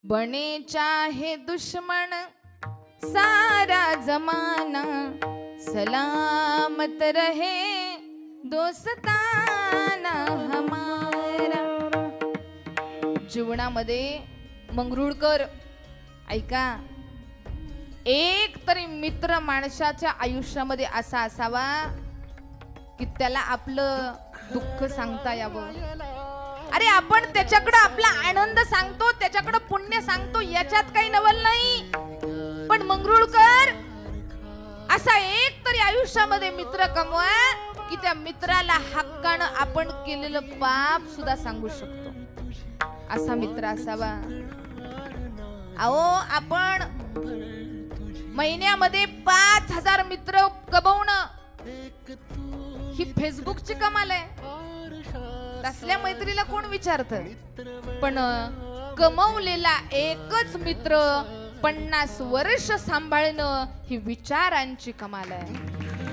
बने चाहे दुश्मन सारा जमाना, सलामत रहे दोस्ताना हमारा. जीवनामध्ये मंगरुळकर ऐका, एक तरी मित्र माणसाच्या आयुष्यामध्ये असा असावा की त्याला आपलं दुःख सांगता यावं. अरे आपण त्याच्याकडे आपला आनंद सांगतो, त्याच्याकडे पुण्य सांगतो, याच्यात काही नवल नाही. पण मंगरुळकर असा एक तरी आयुष्यामध्ये मित्र कमवा की त्या मित्राला हक्कानं आपण केलेलं पाप सुद्धा सांगू शकतो. असा मित्र असावा. अहो आपण महिन्यामध्ये 5,000 मित्र कमवणं ही फेसबुकची कमाल आहे. तसल्या मैत्रीला कोण विचारत, पण कमवलेला एकच मित्र 50 वर्ष सांभाळणं ही विचारांची कमाल आहे.